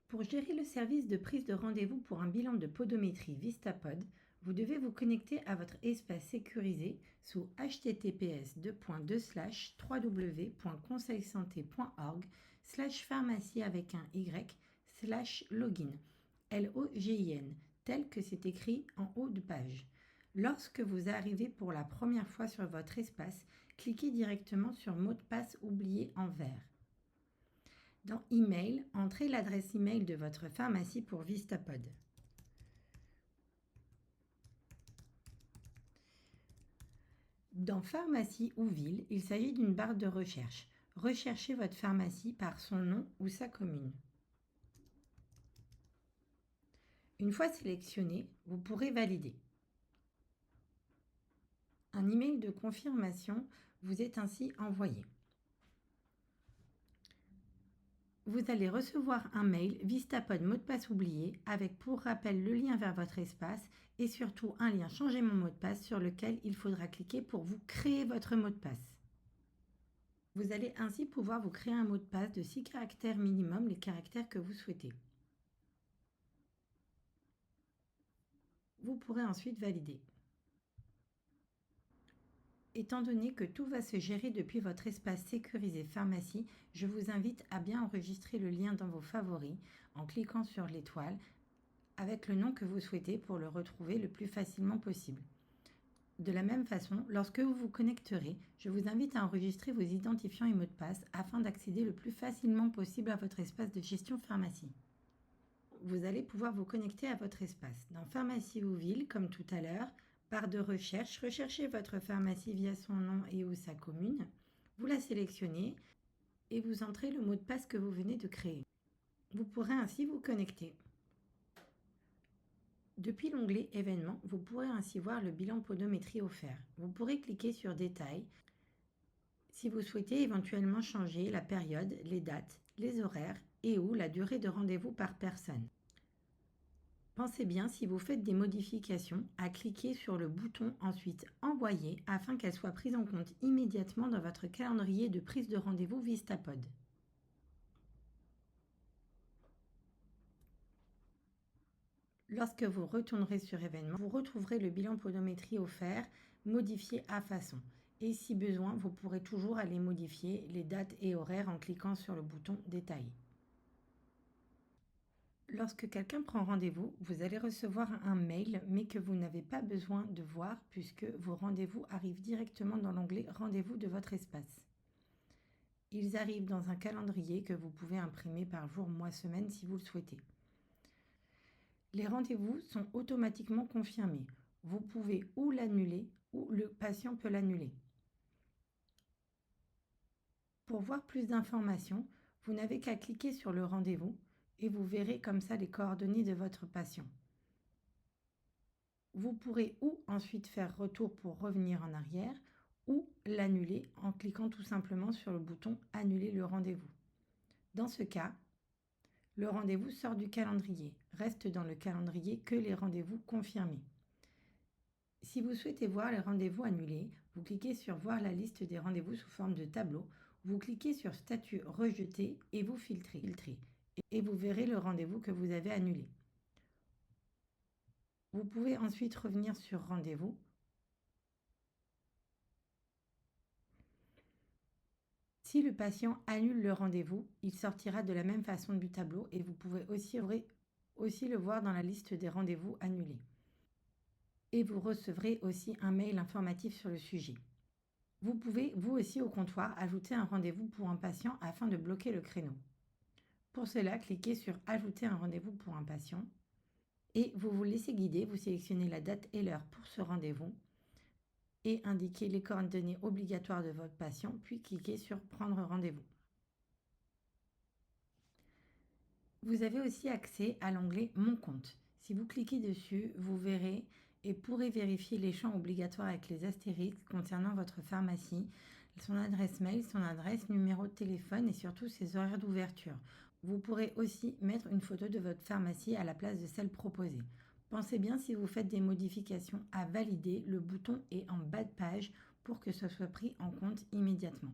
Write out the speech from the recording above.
Pour gérer le service de prise de rendez-vous pour un bilan de podométrie VistaPod, vous devez vous connecter à votre espace sécurisé sous https://www.conseilsanté.org/pharmacie avec un y/login, LOGIN, tel que c'est écrit en haut de page. Lorsque vous arrivez pour la première fois sur votre espace, cliquez directement sur mot de passe oublié en vert. Dans Email, entrez l'adresse email de votre pharmacie pour VistaPod. Dans Pharmacie ou Ville, il s'agit d'une barre de recherche. Recherchez votre pharmacie par son nom ou sa commune. Une fois sélectionné, vous pourrez valider. Un email de confirmation vous est ainsi envoyé. Vous allez recevoir un mail VistaPod mot de passe oublié avec pour rappel le lien vers votre espace et surtout un lien changer mon mot de passe sur lequel il faudra cliquer pour vous créer votre mot de passe. Vous allez ainsi pouvoir vous créer un mot de passe de 6 caractères minimum, les caractères que vous souhaitez. Vous pourrez ensuite valider. Étant donné que tout va se gérer depuis votre espace sécurisé pharmacie, je vous invite à bien enregistrer le lien dans vos favoris en cliquant sur l'étoile avec le nom que vous souhaitez pour le retrouver le plus facilement possible. De la même façon, lorsque vous vous connecterez, je vous invite à enregistrer vos identifiants et mots de passe afin d'accéder le plus facilement possible à votre espace de gestion pharmacie. Vous allez pouvoir vous connecter à votre espace. Dans Pharmacie ou Ville, comme tout à l'heure, barre de recherche, recherchez votre pharmacie via son nom et ou sa commune. Vous la sélectionnez et vous entrez le mot de passe que vous venez de créer. Vous pourrez ainsi vous connecter. Depuis l'onglet Événements, vous pourrez ainsi voir le bilan podométrie offert. Vous pourrez cliquer sur Détails si vous souhaitez éventuellement changer la période, les dates, les horaires et ou la durée de rendez-vous par personne. Pensez bien, si vous faites des modifications, à cliquer sur le bouton ensuite Envoyer afin qu'elles soient prises en compte immédiatement dans votre calendrier de prise de rendez-vous VistaPod. Lorsque vous retournerez sur Événements, vous retrouverez le bilan podométrie offert modifié à façon. Et si besoin, vous pourrez toujours aller modifier les dates et horaires en cliquant sur le bouton Détailler. Lorsque quelqu'un prend rendez-vous, vous allez recevoir un mail, mais que vous n'avez pas besoin de voir puisque vos rendez-vous arrivent directement dans l'onglet Rendez-vous de votre espace. Ils arrivent dans un calendrier que vous pouvez imprimer par jour, mois, semaine si vous le souhaitez. Les rendez-vous sont automatiquement confirmés. Vous pouvez ou l'annuler ou le patient peut l'annuler. Pour voir plus d'informations, vous n'avez qu'à cliquer sur le rendez-vous et vous verrez comme ça les coordonnées de votre patient. Vous pourrez ou ensuite faire retour pour revenir en arrière ou l'annuler en cliquant tout simplement sur le bouton Annuler le rendez-vous. Dans ce cas, le rendez-vous sort du calendrier. Reste dans le calendrier que les rendez-vous confirmés. Si vous souhaitez voir les rendez-vous annulés, vous cliquez sur Voir la liste des rendez-vous sous forme de tableau. Vous cliquez sur Statut rejeté et vous filtrez. Et vous verrez le rendez-vous que vous avez annulé. Vous pouvez ensuite revenir sur Rendez-vous. Si le patient annule le rendez-vous, il sortira de la même façon du tableau et vous pouvez aussi le voir dans la liste des rendez-vous annulés. Et vous recevrez aussi un mail informatif sur le sujet. Vous pouvez, vous aussi au comptoir, ajouter un rendez-vous pour un patient afin de bloquer le créneau. Pour cela, cliquez sur Ajouter un rendez-vous pour un patient et vous vous laissez guider, vous sélectionnez la date et l'heure pour ce rendez-vous et indiquez les coordonnées obligatoires de votre patient, puis cliquez sur Prendre rendez-vous. Vous avez aussi accès à l'onglet Mon compte. Si vous cliquez dessus, vous verrez et pourrez vérifier les champs obligatoires avec les astérisques concernant votre pharmacie, son adresse mail, son adresse, numéro de téléphone et surtout ses horaires d'ouverture. Vous pourrez aussi mettre une photo de votre pharmacie à la place de celle proposée. Pensez bien, si vous faites des modifications, à valider. Le bouton est en bas de page pour que ce soit pris en compte immédiatement.